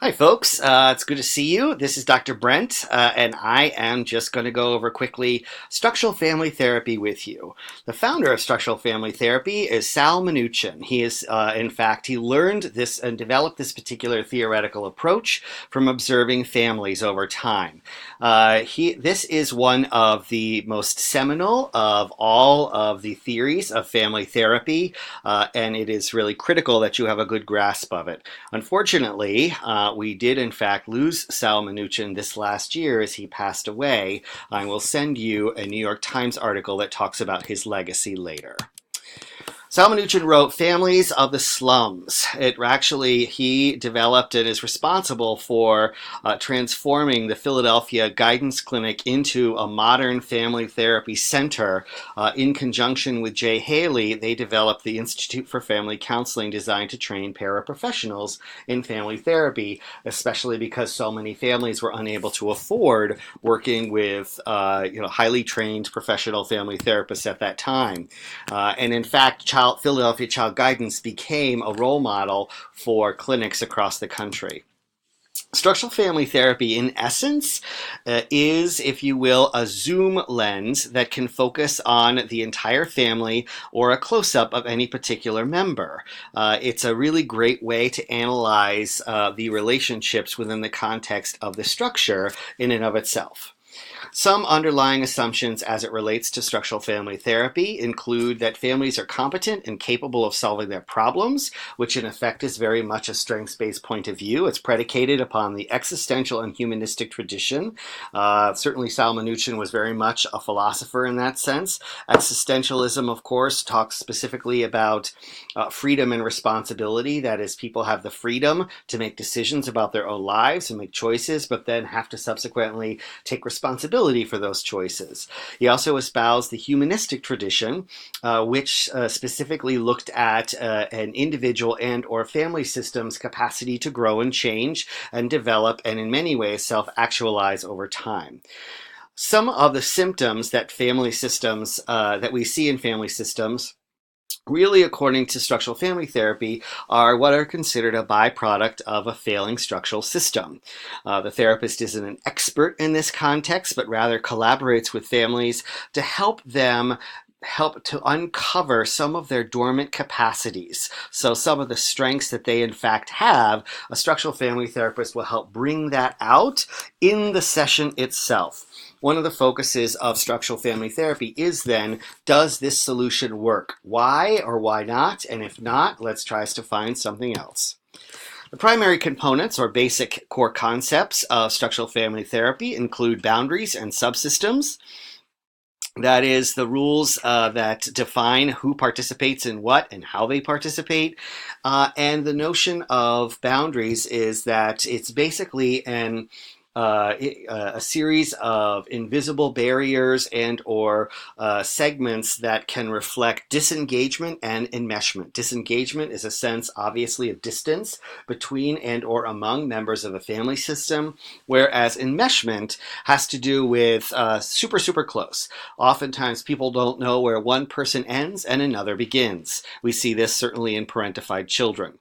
Hi, folks. It's good to see you. This is Dr. Brent, and I am just going to go over quickly structural family therapy with you. The founder of structural family therapy is Sal Minuchin. He is, in fact, he learned this and developed this particular theoretical approach from observing families over time. This is one of the most seminal of all of the theories of family therapy, and it is really critical that you have a good grasp of it. Unfortunately, we did in fact lose Sal Minuchin this last year as he passed away. I will send you a New York Times article that talks about his legacy later. Sal Minuchin wrote Families of the Slums. He developed and is responsible for transforming the Philadelphia Guidance Clinic into a modern family therapy center. In conjunction with Jay Haley, they developed the Institute for Family Counseling designed to train paraprofessionals in family therapy, especially because so many families were unable to afford working with highly trained professional family therapists at that time. And in fact, Philadelphia Child Guidance became a role model for clinics across the country. Structural family therapy, in essence, is, if you will, a zoom lens that can focus on the entire family or a close-up of any particular member. It's a really great way to analyze the relationships within the context of the structure in and of itself. Some underlying assumptions as it relates to structural family therapy include that families are competent and capable of solving their problems, which in effect is very much a strengths-based point of view. It's predicated upon the existential and humanistic tradition. Certainly Sal Minuchin was very much a philosopher in that sense. Existentialism, of course, talks specifically about freedom and responsibility. That is, people have the freedom to make decisions about their own lives and make choices, but then have to subsequently take responsibility for those choices. He also espoused the humanistic tradition, which specifically looked at an individual and or family system's capacity to grow and change and develop and in many ways self-actualize over time. Some of the symptoms that we see in family systems really, according to structural family therapy, are what are considered a byproduct of a failing structural system. The therapist isn't an expert in this context, but rather collaborates with families to help to uncover some of their dormant capacities. So some of the strengths that they in fact have, a structural family therapist will help bring that out in the session itself. One of the focuses of structural family therapy is then, does this solution work? Why or why not? And if not, let's try to find something else. The primary components or basic core concepts of structural family therapy include boundaries and subsystems. That is, the rules that define who participates in what and how they participate. And the notion of boundaries is that it's basically a series of invisible barriers and or segments that can reflect disengagement and enmeshment. Disengagement is a sense, obviously, of distance between and or among members of a family system, whereas enmeshment has to do with super, super close. Oftentimes, people don't know where one person ends and another begins. We see this certainly in parentified children.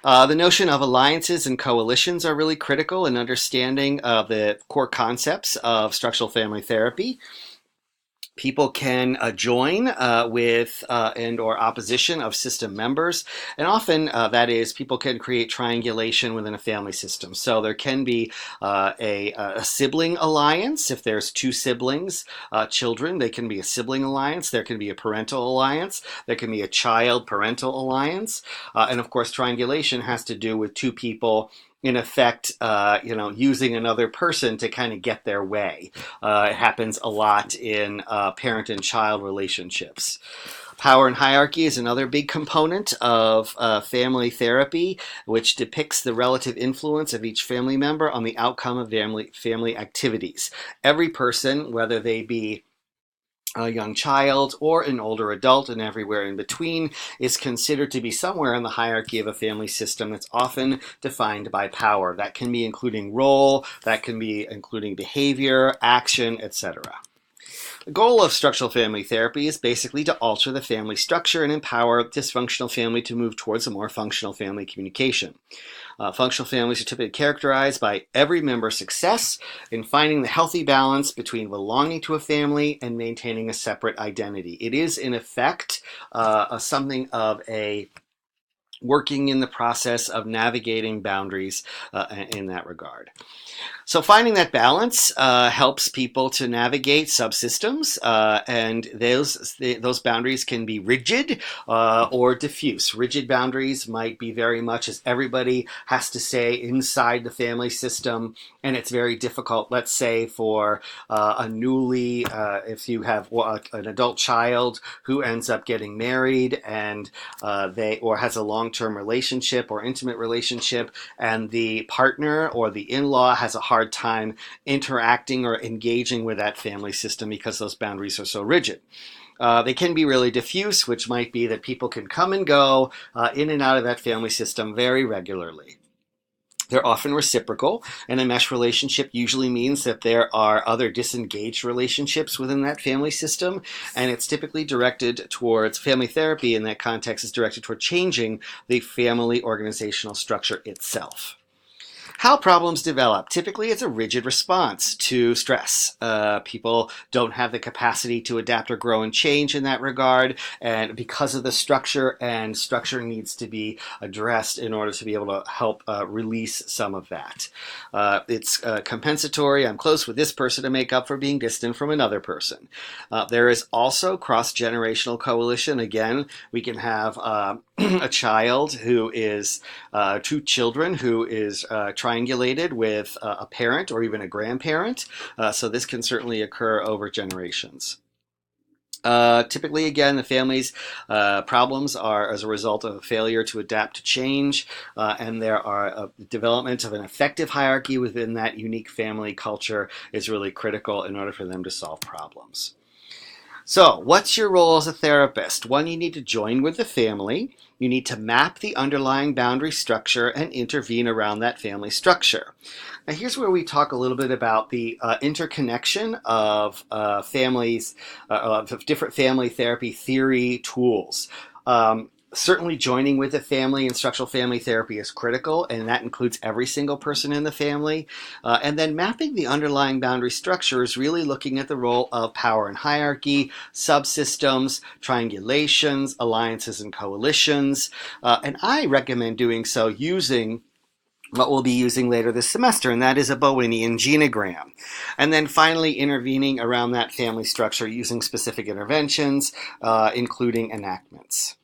The notion of alliances and coalitions are really critical in understanding the core concepts of structural family therapy. People can join with and or opposition of system members, and often that is, people can create triangulation within a family system. So there can be a sibling alliance. If there's two siblings, children, they can be a sibling alliance. There can be a parental alliance. There can be a child-parental alliance. And of course, triangulation has to do with two people in effect, using another person to kind of get their way. It happens a lot in parent and child relationships. Power and hierarchy is another big component of family therapy, which depicts the relative influence of each family member on the outcome of family activities. Every person, whether they be a young child or an older adult and everywhere in between, is considered to be somewhere in the hierarchy of a family system that's often defined by power. That can be including role, that can be including behavior, action, etc. The goal of structural family therapy is basically to alter the family structure and empower dysfunctional family to move towards a more functional family communication. Functional families are typically characterized by every member's success in finding the healthy balance between belonging to a family and maintaining a separate identity. It is, in effect, something of a working in the process of navigating boundaries in that regard. So finding that balance helps people to navigate subsystems, and those boundaries can be rigid or diffuse. Rigid boundaries might be very much as everybody has to stay inside the family system, and it's very difficult, let's say, for if you have an adult child who ends up getting married and or has a long-term relationship or intimate relationship, and the partner or the in-law has a hard time interacting or engaging with that family system because those boundaries are so rigid. They can be really diffuse, which might be that people can come and go in and out of that family system very regularly. They're often reciprocal, and a mesh relationship usually means that there are other disengaged relationships within that family system, and it's typically directed towards family therapy in that context is directed toward changing the family organizational structure itself. How problems develop. Typically, it's a rigid response to stress. People don't have the capacity to adapt or grow and change in that regard, and because of the structure, and structure needs to be addressed in order to be able to help release some of that. It's compensatory. I'm close with this person to make up for being distant from another person. There is also cross-generational coalition. Again, we can have a child who is, two children who is triangulated with a parent or even a grandparent. So this can certainly occur over generations. Typically, again, the family's problems are as a result of a failure to adapt to change, and there are development of an effective hierarchy within that unique family culture is really critical in order for them to solve problems. So, what's your role as a therapist? One, you need to join with the family. You need to map the underlying boundary structure and intervene around that family structure. Now, here's where we talk a little bit about the interconnection of families, of different family therapy theory tools. Certainly joining with the family in structural family therapy is critical, and that includes every single person in the family. And then mapping the underlying boundary structure is really looking at the role of power and hierarchy, subsystems, triangulations, alliances and coalitions. And I recommend doing so using what we'll be using later this semester, and that is a Bowenian genogram. And then finally intervening around that family structure using specific interventions, including enactments.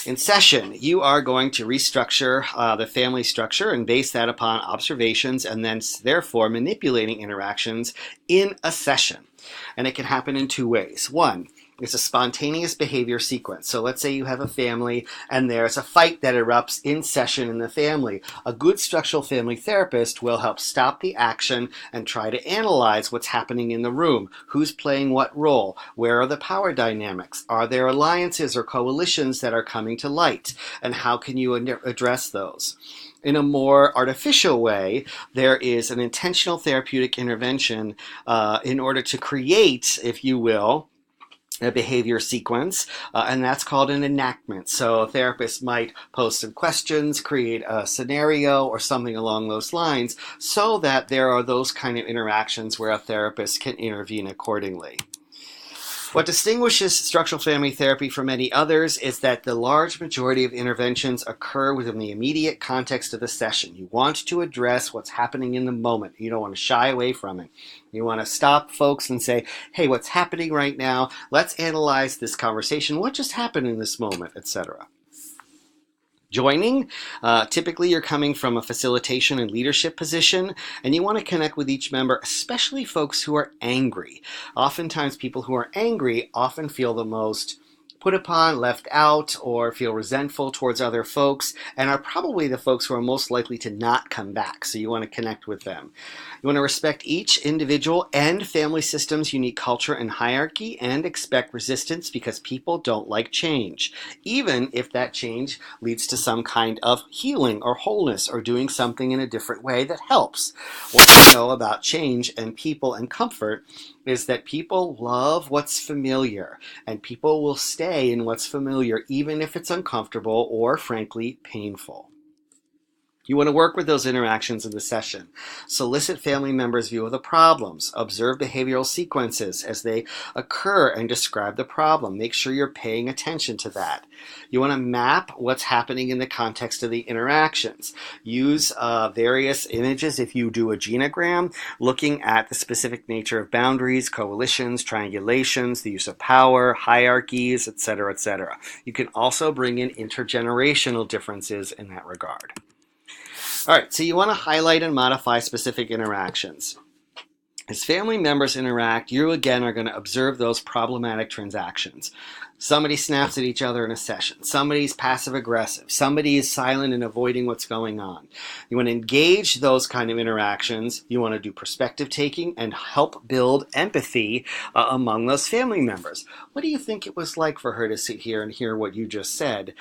In session, you are going to restructure the family structure and base that upon observations and then therefore manipulating interactions in a session. And it can happen in two ways. One, it's a spontaneous behavior sequence. So let's say you have a family and there's a fight that erupts in session in the family. A good structural family therapist will help stop the action and try to analyze what's happening in the room. Who's playing what role? Where are the power dynamics? Are there alliances or coalitions that are coming to light? And how can you address those? In a more artificial way, there is an intentional therapeutic intervention in order to create, if you will, a behavior sequence, and that's called an enactment. So a therapist might pose some questions, create a scenario or something along those lines so that there are those kind of interactions where a therapist can intervene accordingly. What distinguishes structural family therapy from many others is that the large majority of interventions occur within the immediate context of the session. You want to address what's happening in the moment. You don't want to shy away from it. You want to stop folks and say, hey, what's happening right now? Let's analyze this conversation. What just happened in this moment, etc. Joining, typically you're coming from a facilitation and leadership position, and you want to connect with each member, especially folks who are angry. Oftentimes people who are angry often feel the most put upon, left out, or feel resentful towards other folks, and are probably the folks who are most likely to not come back, so you want to connect with them. You want to respect each individual and family system's unique culture and hierarchy, and expect resistance because people don't like change, even if that change leads to some kind of healing or wholeness or doing something in a different way that helps. What we know about change and people and comfort is that people love what's familiar, and people will stay in what's familiar even if it's uncomfortable or, frankly, painful. You want to work with those interactions in the session. Solicit family members' view of the problems. Observe behavioral sequences as they occur and describe the problem. Make sure you're paying attention to that. You want to map what's happening in the context of the interactions. Use various images if you do a genogram, looking at the specific nature of boundaries, coalitions, triangulations, the use of power, hierarchies, etc., etc. You can also bring in intergenerational differences in that regard. All right, so you want to highlight and modify specific interactions. As family members interact, you again are going to observe those problematic transactions. Somebody snaps at each other in a session. Somebody's passive aggressive. Somebody is silent and avoiding what's going on. You want to engage those kind of interactions. You want to do perspective taking and help build empathy among those family members. What do you think it was like for her to sit here and hear what you just said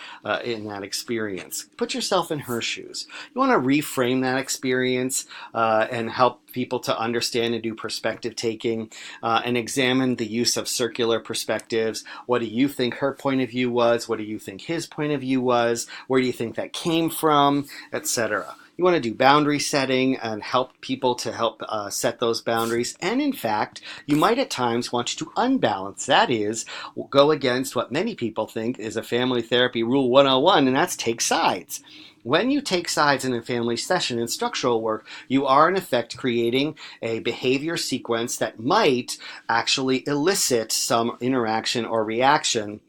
in that experience? Put yourself in her shoes. You want to reframe that experience and help people to understand and do perspective taking and examine the use of circular perspectives. What do you think her point of view was? What do you think his point of view was? Where do you think that came from? Etc. You want to do boundary setting and help people to help set those boundaries. And in fact, you might at times want to unbalance. That is, go against what many people think is a family therapy rule 101, and that's take sides. When you take sides in a family session in structural work, you are in effect creating a behavior sequence that might actually elicit some interaction or reaction,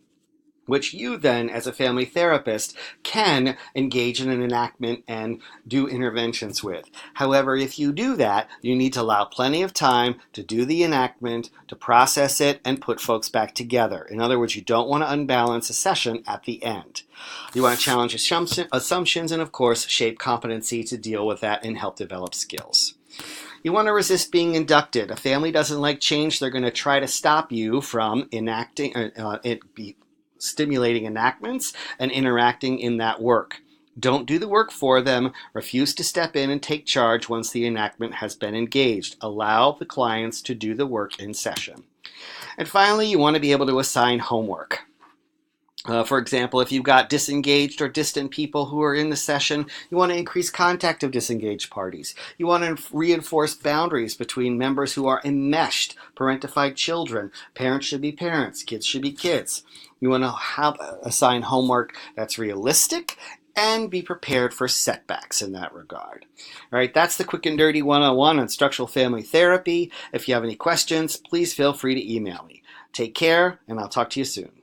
which you then, as a family therapist, can engage in an enactment and do interventions with. However, if you do that, you need to allow plenty of time to do the enactment, to process it, and put folks back together. In other words, you don't want to unbalance a session at the end. You want to challenge assumptions and, of course, shape competency to deal with that and help develop skills. You want to resist being inducted. A family doesn't like change. They're going to try to stop you from stimulating enactments and interacting in that work. Don't do the work for them. Refuse to step in and take charge once the enactment has been engaged. Allow the clients to do the work in session. And finally, you want to be able to assign homework. For example, if you've got disengaged or distant people who are in the session, you want to increase contact of disengaged parties. You want to reinforce boundaries between members who are enmeshed, parentified children. Parents should be parents, kids should be kids. You want to assign homework that's realistic and be prepared for setbacks in that regard. All right, that's the quick and dirty 101 on structural family therapy. If you have any questions, please feel free to email me. Take care, and I'll talk to you soon.